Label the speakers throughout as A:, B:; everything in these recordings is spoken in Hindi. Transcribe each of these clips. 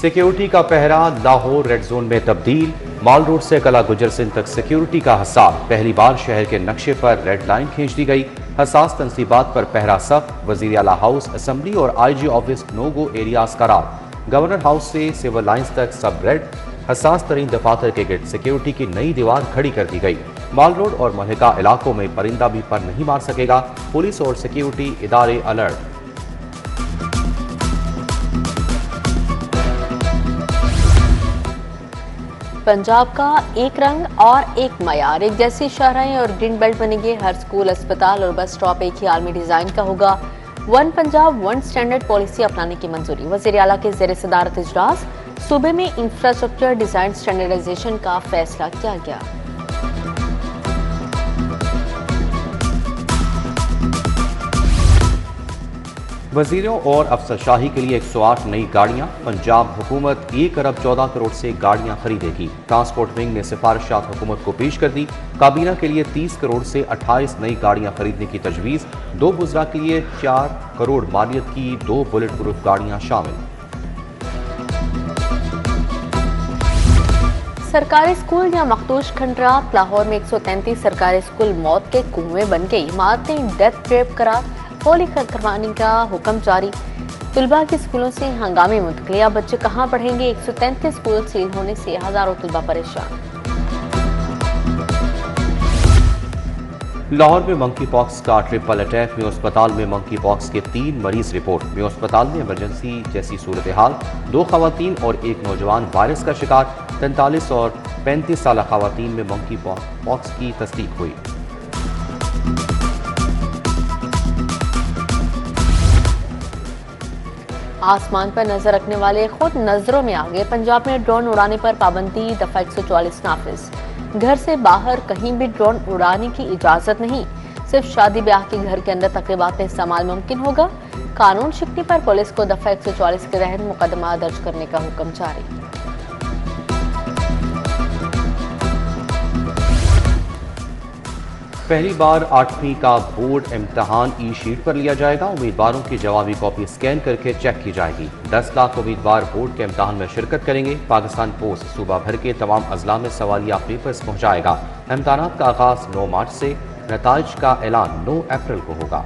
A: सिक्योरिटी का पहरा लाहौर रेड जोन में तब्दील। माल रोड से कला गुजर सिंह तक सिक्योरिटी का हिसाब। पहली बार शहर के नक्शे पर रेड लाइन खींच दी गई। हसास तनसीबात पर पहरा सख्त। वजीर आला हाउस, असम्बली और IG ऑफिस नो गो एरियाज करार। गवर्नर हाउस से सिविल लाइन्स तक सब रेड। हसास तरीन दफातर के गिर्द सिक्योरिटी की नई दीवार खड़ी कर दी गई। माल रोड और महलिका इलाकों में परिंदा भी पर नहीं मार सकेगा। पुलिस और सिक्योरिटी इदारे अलर्ट।
B: पंजाब का एक रंग और एक मयार, एक जैसी शाहराएं और ग्रीन बेल्ट बनेंगे। हर स्कूल, अस्पताल और बस स्टॉप एक ही आलमी डिजाइन का होगा। One Punjab one standard policy अपनाने की मंजूरी। वज़ीर आला के ज़ेर सदारत इजलास सूबे में इंफ्रास्ट्रक्चर डिजाइन स्टैंडर्डाइजेशन का फैसला किया गया।
A: वजीरों और अफसरशाही के लिए 108 नई गाड़ियां। पंजाब हुकूमत 1 अरब 14 करोड़ से गाड़ियां खरीदेगी। ट्रांसपोर्ट विंग ने सिफारिशात हुकूमत को पेश कर दी। काबीना के लिए 30 करोड़ से 28 नई गाड़ियां खरीदने की तजवीज़। 2 गुजरा के लिए 4 करोड़ मालियत की 2 बुलेट प्रूफ गाड़ियां शामिल।
B: सरकारी स्कूल या मखदूश खंडरात। लाहौर में 133 सरकारी स्कूल मौत के कुएं बन गई। इमारतें डेथ ट्रैप करार। होली करवाने का हुक्म जारी। तुलबा के स्कूलों से हंगामी मुंतकली। अब बच्चे कहाँ पढ़ेंगे? 133 स्कूल सील होने से हजारों तुलबा परेशान।
A: लाहौर में मंकी पॉक्स का ट्रिपल अटैक। में अस्पताल में मंकी पॉक्स के 3 मरीज रिपोर्ट। में अस्पताल में इमरजेंसी जैसी सूरत हाल। 2 खवातीन और 1 नौजवान वायरस का शिकार। 43 और 35 साल खवातीन में मंकी पॉक्स की तस्दीक हुई।
B: आसमान पर नजर रखने वाले खुद नजरों में आ गए। पंजाब में ड्रोन उड़ाने पर पाबंदी। दफा 144 नाफिज। घर से बाहर कहीं भी ड्रोन उड़ाने की इजाजत नहीं। सिर्फ शादी ब्याह के घर के अंदर तकरीबात में इस्तेमाल मुमकिन होगा। कानून शिकनी पर पुलिस को दफा 144 के तहत मुकदमा दर्ज करने का हुक्म जारी।
A: पहली बार 8वीं का बोर्ड इम्तहान ई-शीट पर लिया जाएगा। उम्मीदवारों की जवाबी कॉपी स्कैन करके चेक की जाएगी। 10 लाख उम्मीदवार बोर्ड के इम्तहान में शिरकत करेंगे। पाकिस्तान पोस्ट सूबा भर के तमाम अजला में सवालिया पेपर्स पहुँचाएगा। इम्तहानात का आगाज 9 मार्च से। नताइज का ऐलान 9 अप्रैल को होगा।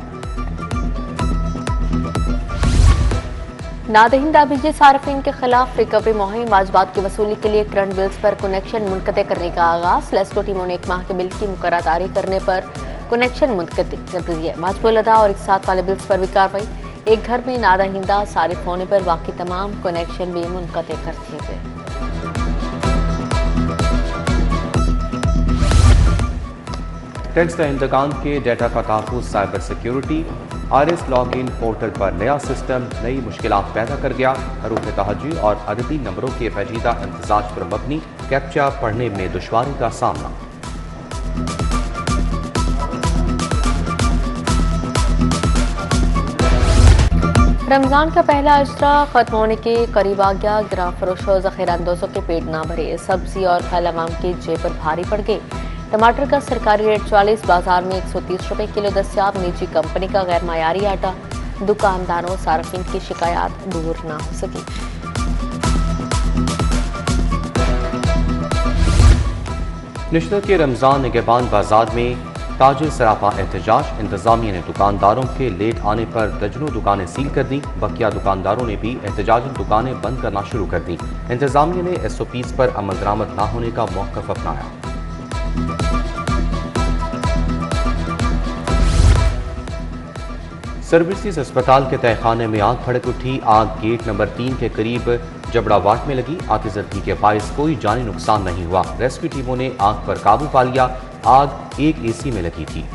B: नादहिंदा बिजली सार्फिन के खिलाफ रिकवरी मुहिम। वाजबात की वसूली के लिए करंट बिल्स पर कनेक्शन मुनक़ते करने का आगाज। लेस्को टीमों ने 1 माह के बिल की मुकर्ररी करने पर कनेक्शन मुनक़ते कर दिए। वाजबुल अदा और एक साथ वाले बिल्स पर भी कार्रवाई। एक घर में नादहिंदा सारिफ होने पर बाकी तमाम कनेक्शन भी मुनक़ते कर दिए गए।
A: टैक्स इंतकाम के डेटा का तहफ़्फ़ुज़, cyber security. RS login portal पर नया सिस्टम नई मुश्किलात पैदा कर गया। हरूफ तहज्जी और अददी नंबरों के पेचीदा इंतजाज पर मबनी। कैप्चा पढ़ने में दुश्वारी का सामना।
B: रमजान का पहला अशरा खत्म होने के करीब आ गया। गिरां फरोशों ज़ख़ीरा अंदोज़ों के पेट ना भरे। सब्जी और फल अवाम के जेब पर भारी पड़ गए। टमाटर का सरकारी रेट 40, बाजार में 130 रुपए किलो दस्तियाब। निजी कंपनी का गैर मायारी आटा। दुकानदारों सार्फिन की शिकायत दूर ना हो सकी।
A: निश्तर के रमजान निगहबान बाजार में ताजिर सरापा एहतजाज। इंतजामिया ने दुकानदारों के लेट आने पर दर्जनों दुकानें सील कर दी। बकिया दुकानदारों ने भी एहतजाजन दुकानें बंद करना शुरू कर दी। इंतजामिया ने SOPs पर अमल दरामद न होने का मौक़िफ़ अपनाया। सर्विसेज अस्पताल के तहखाने में आग भड़क उठी। आग गेट नंबर 3 के करीब जबड़ा वाट में लगी। आतिशबाजी के बायस कोई जानी नुकसान नहीं हुआ। रेस्क्यू टीमों ने आग पर काबू पा लिया। आग एक AC में लगी थी।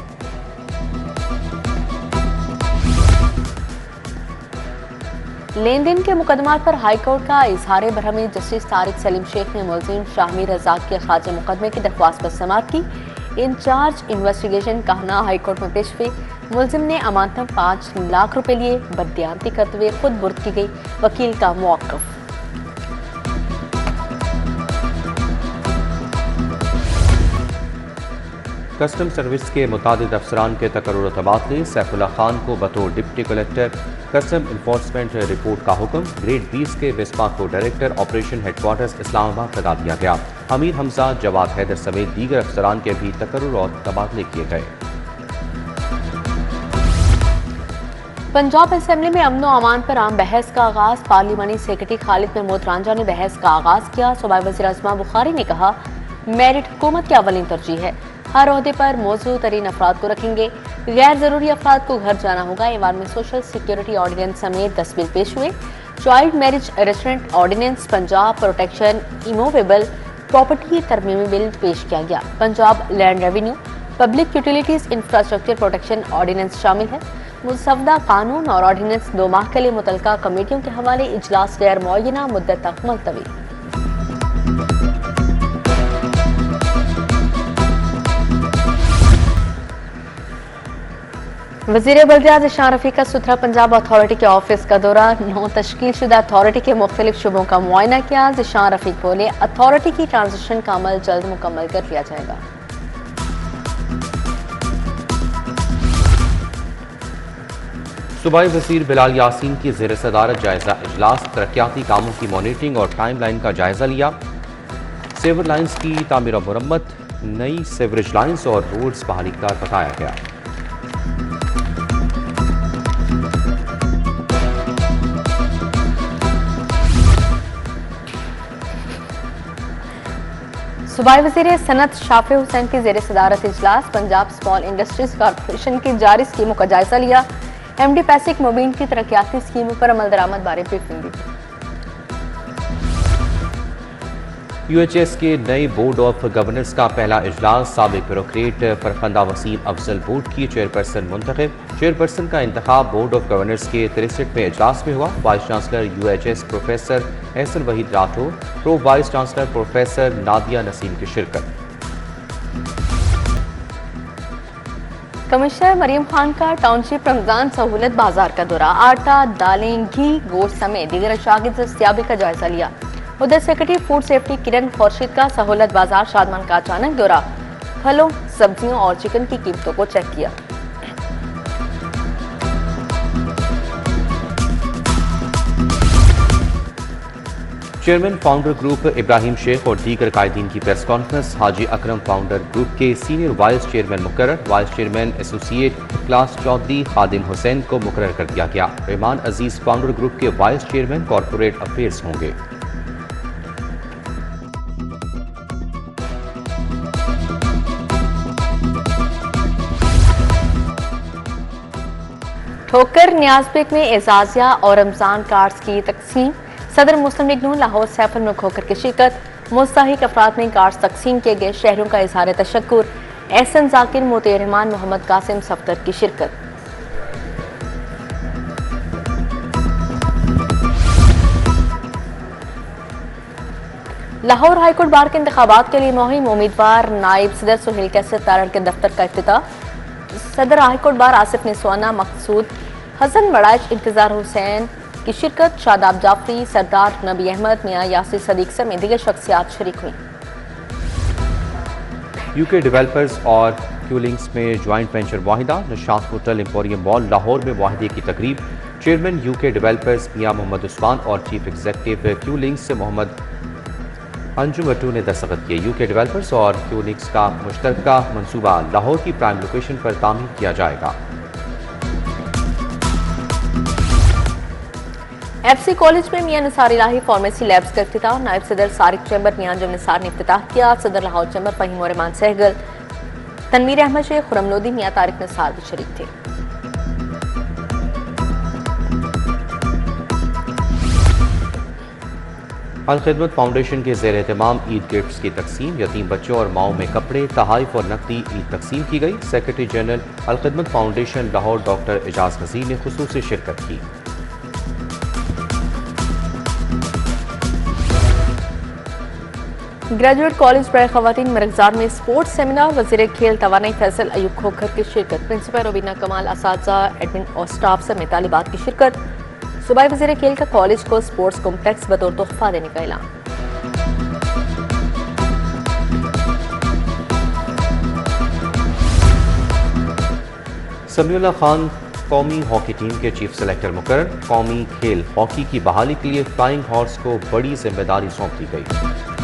B: लेन देन के मुकदमात पर हाईकोर्ट का इजहार बरहमी। जस्टिस तारिक सलीम शेख ने मुलजिम शाहमीर रज़ाक के खारिज मुकदमे की दरख्वास्त पर समाअत की। इंचार्ज इन्वेस्टिगेशन कहना हाईकोर्ट में पेश हुई। मुलजिम ने अमानतन 5 लाख रुपए लिए। बददियानती करते हुए खुद बुर्द की गई। वकील का मौक़िफ़।
A: कस्टम सर्विस के मुतादिद अफसरान के तकर्रुर और तबादले। सैफुल्ला खान को बतौर deputy collector custom enforcement report का हुक्म। ग्रेड 20 के वेस्पा को डायरेक्टर ऑपरेशन हेडक्वार्टर्स इस्लामाबाद लगा दिया गया। हमीद हमजा, जवाद हैदर समेत दीगर अफसरान के भी तकर्रुर और तबादले किए गए।
B: पंजाब असेंबली में अमन और अमान पर आम बहस का आगाज। पार्लिमानी सेक्रेटरी खालिद महमूद रांझा ने बहस का आगाज किया। सूबाई वज़ीर अज़मा बुखारी ने कहा, मेरिट हुकूमत की अवलिन तरजीह है, हर ओहदे पर मौजूद तरीन अफराद को रखेंगे, गैर जरूरी अफराद को घर जाना होगा। ईवान में सोशल सिक्योरिटी ऑर्डिनेंस समेत 10 बिल पेश हुए। Child marriage arrestment ordinance, Punjab protection immovable property तरमीमी बिल पेश किया गया। Punjab land revenue public utilities infrastructure protection ordinance शामिल है। मुसवदा कानून और ऑर्डिनेंस 2 माह के लिए मुतलका कमेटियों के हवाले इजलास गैर मुअय्यना मुद्दत तक मुलतवी। वज़ीर बल्दियात ज़िशान रफ़ीक का सुथरा पंजाब अथॉरिटी के ऑफिस का दौरा। 9 तश्कील शुदा अथॉरिटी के मुख्तलिफ शुबों का मुआयना किया। ज़िशान रफ़ीक बोले, अथॉरिटी की ट्रांजिशन का अमल जल्द मुकम्मल कर लिया जाएगा।
A: सूबाई वज़ीर बिलाल यासीन की ज़ेर सदारत जायजा इजलास। तरक्याती कामों की मॉनिटरिंग और टाइम लाइन का जायजा लिया। सेवर लाइन्स की तामीर और मुरम्मत, नई सेवरेज लाइन्स और रोड्स बहाली का बताया गया।
B: सूबाई वज़ीर सनत शाफे हुसैन की ज़ेर सदारत इजलास। पंजाब स्मॉल इंडस्ट्रीज कॉरपोरेशन की जारी स्कीमों का जायजा लिया। MD पैसिक मुबीन की तरक्याती स्कीमों पर अमल दरामद बारे ब्रीफिंग दी।
A: UHS के नए बोर्ड ऑफ गवर्नर्स का पहला इजलास। साबिक ब्यूरोक्रेट फरखंदा वसीम अफजल बोर्ड की चेयरपर्सन मुंतखब। चेयरपर्सन का इंतखाब बोर्ड ऑफ गवर्नर्स के 63वें इजलास में हुआ। Vice chancellor UHS professor Ehsan Waheed Rathore, pro vice chancellor professor Nadia Naseem की शिरकत।
B: कमिश्नर मरियम खान का टाउनशिप रमजान सहूलत बाजार का दौरा। आटा, दालें, घी, गोश्त समेत दीगर अशिया की दस्तयाबी का जायजा लिया। उधर सेक्रेटरी फूड सेफ्टी किरण खुर्शीद का सहूलत बाजार शादमान का अचानक दौरा। फलों, सब्जियों और चिकन की कीमतों को चेक किया।
A: Chairman founder group Ibrahim Sheikh और दीगर कायदीन की press conference. Haji Akram founder group के सीनियर वाइस चेयरमैन मुकर्रर। Vice chairman associate class Chaudhry Khadim Hussain को मुकर्रर कर दिया गया। रहमान अजीज फाउंडर ग्रुप के वाइस चेयरमैन कॉरपोरेट अफेयर्स होंगे।
B: ठोकर न्याजबेग में एजाजिया और रमजान कार्ड्स की तकसीम। सदर मुस्लिम लीग नून लाहौर सैफुल मुल्क होकर की शिरकत। मुस्तहिक अफराद में कार्ड्स तकसीम किए गए। शहरों का इजहार तशक्कुर। एहसन जाकिर, मोती रहमान, मोहम्मद कासिम सफ्दर की शिरकत। लाहौर हाईकोर्ट बार के इंतखाबात के लिए मुहिम। उम्मीदवार नायब सदर सुहेल कैसर तारड़ के दफ्तर का इफ्तिताह। सदर हाईकोर्ट बार आसिफ निस्वाना, मकसूद हसन बड़ाइच, इंतजार हुसैन की शिरकत। शादाब जाफरी, सरदार नबी अहमद, मियां यासिर सदीक समेत दीगर शख्सियात शरीक हुई।
A: UK डेवलपर्स और क्यूलिंग्स में joint venture Waheeda. Nishat hotel emporium mall Lahore में वाहिदे की तकरीब। चेयरमैन UK डेवलपर्स मियां मोहम्मद उस्मान और चीफ एग्जीक्यूटिव क्यूलिंग्स से मोहम्मद अंजुम अटू ने दस्तखत किए। UK डेवलपर्स और क्यूलिंग्स का मुश्तरका मंसूबा लाहौर की प्राइम लोकेशन पर तामीर किया जाएगा।
B: FC कॉलेज में मियां निसार इलाही फार्मेसी लैब्स का इफ्तिताह। नायब सदर सारिक चैम्बर मियां अंजुम निसार ने इफ्तिताह किया। सदर लाहौर चैम्बर फहीम और रहमान सहगल, तनवीर अहमद शेख, खुरम लोधी, मियां तारिक निसार भी शरीक थे।
A: अल खिदमत फाउंडेशन के ज़ेर एहतमाम ईद गिफ्ट्स की तकसीम। यतीम बच्चों और माओं में कपड़े, तहाइफ और नकदी ईद तकसीम की गई। सेक्रेटरी जनरल अल खिदमत फाउंडेशन लाहौर डॉक्टर एजाज नज़ीर ने खुसूसी शिरकत की।
B: ग्रेजुएट कॉलेज बराए खवातीन मरकज़ार में स्पोर्ट्स सेमिनार। वज़ीर खेल तवानाई फैसल अयूब खोखर की शिरकत। प्रिंसिपल रुबीना कमाल, असातिज़ा, एडमिन और स्टाफ समेत तालिबात की शिरकत। सूबाई वज़ीर खेल का कॉलेज को स्पोर्ट्स कॉम्प्लेक्स बतौर तोहफा देने का ऐलान।
A: समीउल्लाह खान कौमी हॉकी टीम के चीफ सेलेक्टर मुकर्रर। कौमी खेल हॉकी की बहाली के लिए फ्लाइंग हॉर्स को बड़ी जिम्मेदारी सौंप दी गई।